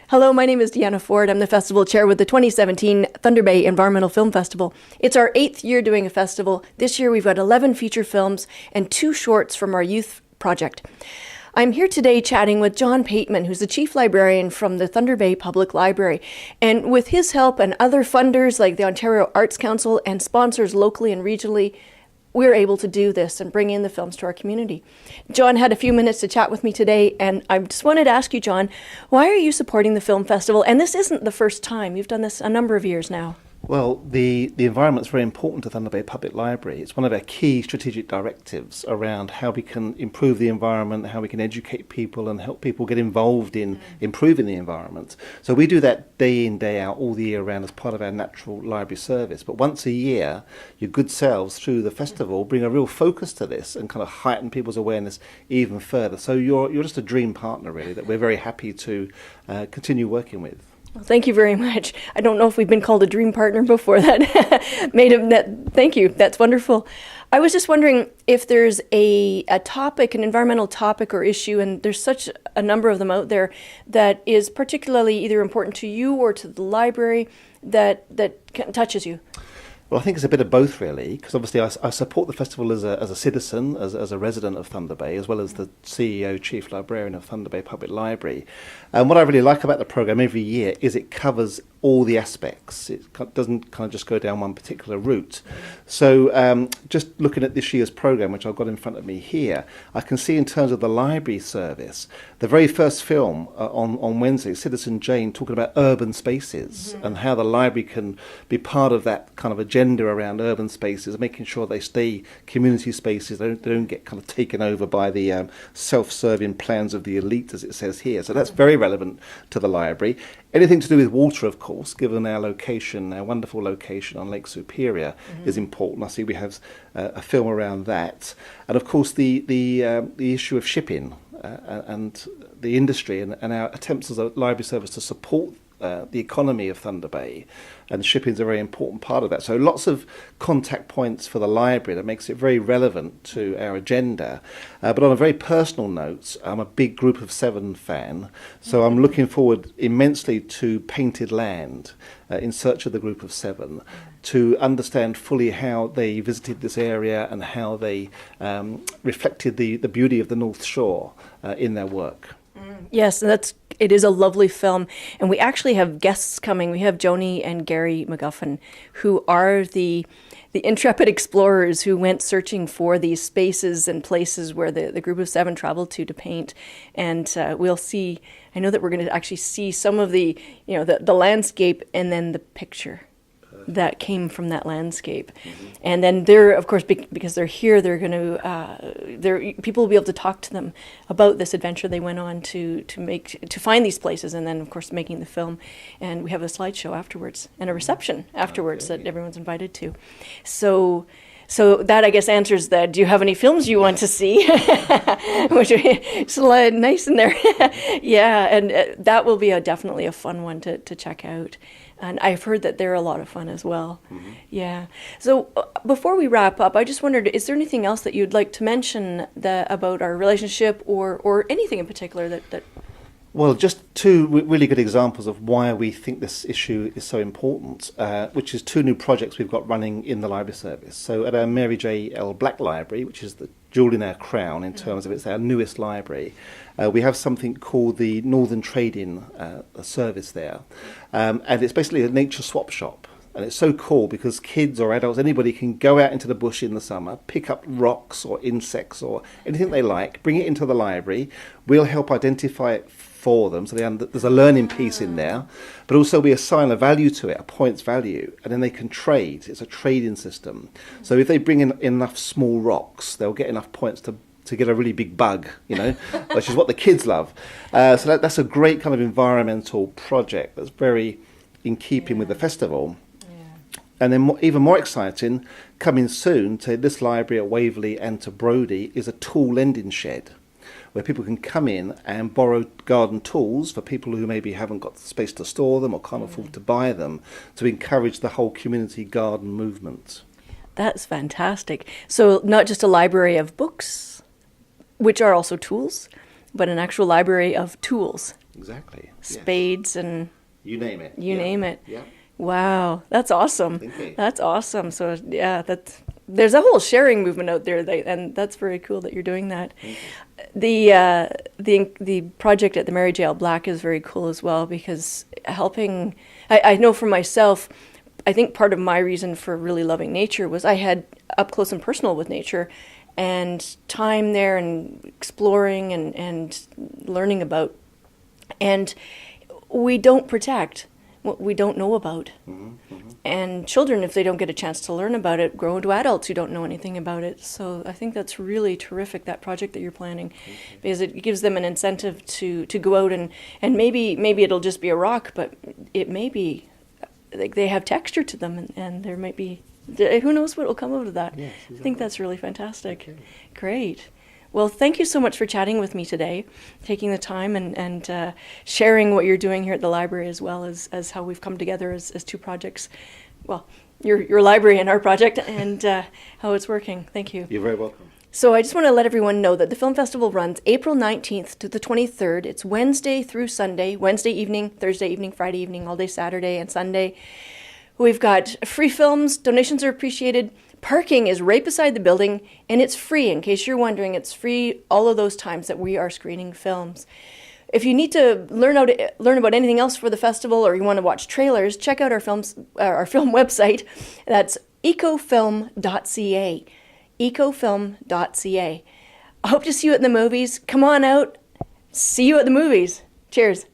Hello, my name is Deanna Ford. I'm the festival chair with the 2017 Thunder Bay Environmental Film Festival. It's our 8th year doing a festival. This year we've got 11 feature films and 2 shorts from our youth project. I'm here today chatting with John Pateman, who's the chief librarian from the Thunder Bay Public Library. And with his help and other funders like the Ontario Arts Council and sponsors locally and regionally, we're able to do this and bring in the films to our community. John had a few minutes to chat with me today, and I just wanted to ask you, John, why are you supporting the film festival? And this isn't the first time. You've done this a number of years now. Well, the environment's very important to Thunder Bay Public Library. It's one of our key strategic directives around how we can improve the environment, how we can educate people and help people get involved in improving the environment. So we do that day in, day out, all the year round as part of our natural library service. But once a year, your good selves through the festival bring a real focus to this and kind of heighten people's awareness even further. So you're just a dream partner, really, that we're very happy to continue working with. Well, thank you very much. I don't know if we've been called a dream partner before. That made him that. Thank you. That's wonderful. I was just wondering if there's a topic, an environmental topic or issue, and there's such a number of them out there, that is particularly either important to you or to the library that touches you. Well, I think it's a bit of both, really, because obviously I support the festival as a citizen, as a resident of Thunder Bay, as well as the CEO, Chief Librarian of Thunder Bay Public Library. And what I really like about the programme every year is it covers all the aspects. It doesn't kind of just go down one particular route. So just looking at this year's programme, which I've got in front of me here, I can see in terms of the library service, the very first film on Wednesday, Citizen Jane, talking about urban spaces and how the library can be part of that kind of agenda around urban spaces, making sure they stay community spaces, they don't get kind of taken over by the self-serving plans of the elite, as it says here. So that's very relevant to the library. Anything to do with water, of course, given our location, our wonderful location on Lake Superior, is important. I see we have a film around that. And of course the issue of shipping and the industry and our attempts as a library service to support the economy of Thunder Bay, and shipping is a very important part of that. So lots of contact points for the library that makes it very relevant to our agenda. But on a very personal note, I'm a big Group of 7 fan, so I'm looking forward immensely to Painted Land, In Search of the Group of 7, to understand fully how they visited this area and how they reflected the beauty of the North Shore in their work. Yes, it is a lovely film, and we actually have guests coming. We have Joni and Gary McGuffin, who are the intrepid explorers who went searching for these spaces and places where the Group of 7 traveled to paint. And we'll see. I know that we're going to actually see some of the landscape and then the picture that came from that landscape. And then they're, of course, because they're here, they're going to people will be able to talk to them about this adventure they went on to find these places, and then of course making the film. And we have a slideshow afterwards and a reception afterwards that everyone's invited to. So that, I guess, answers that. Do you have any films you want to see? Which is nice in there. Yeah, and that will be definitely a fun one to check out. And I've heard that they're a lot of fun as well. Yeah. So before we wrap up, I just wondered, is there anything else that you'd like to mention about our relationship or anything in particular that... Well, just 2 really good examples of why we think this issue is so important, which is 2 new projects we've got running in the library service. So at our Mary J. L. Black Library, which is the jewel in our crown in terms of it's our newest library, we have something called the Northern Trading Service there. And it's basically a nature swap shop. And it's so cool because kids or adults, anybody can go out into the bush in the summer, pick up rocks or insects or anything they like, bring it into the library. We'll help identify it for them, so there's a learning piece in there, but also we assign a value to it, a points value, and then they can trade. It's a trading system. So if they bring in enough small rocks, they'll get enough points to get a really big bug, which is what the kids love. So that's a great kind of environmental project that's very in keeping with the festival. And then even more exciting, coming soon to this library at Waverley and to Brodie, is a tool lending shed, where people can come in and borrow garden tools for people who maybe haven't got the space to store them or can't afford to buy them, to encourage the whole community garden movement. That's fantastic. So not just a library of books, which are also tools, but an actual library of tools, Exactly. Yes. spades and You name it. you name it. Yeah. Wow, that's awesome. Thank you. That's awesome. So yeah, there's a whole sharing movement out there, and that's very cool that you're doing that. The project at the Mary J. L. Black is very cool as well, because helping. I know for myself, I think part of my reason for really loving nature was I had up close and personal with nature, and time there and exploring and learning about, and we don't protect what we don't know about. And children, if they don't get a chance to learn about it, grow into adults who don't know anything about it. So I think that's really terrific, that project that you're planning, because it gives them an incentive to go out and maybe it'll just be a rock, but it may be, like, they have texture to them, and there might be, who knows what will come out of that. Yes, exactly. I think that's really fantastic. Okay. Great. Well, thank you so much for chatting with me today, taking the time and sharing what you're doing here at the library, as well as how we've come together as two projects. Well, your library and our project, and how it's working. Thank you. You're very welcome. So I just want to let everyone know that the film festival runs April 19th to the 23rd. It's Wednesday through Sunday, Wednesday evening, Thursday evening, Friday evening, all day Saturday and Sunday. We've got free films, donations are appreciated. Parking is right beside the building, and it's free. In case you're wondering, it's free all of those times that we are screening films. If you need to learn about anything else for the festival, or you want to watch trailers, check out our film website. That's ecofilm.ca. ecofilm.ca. I hope to see you at the movies. Come on out. See you at the movies. Cheers.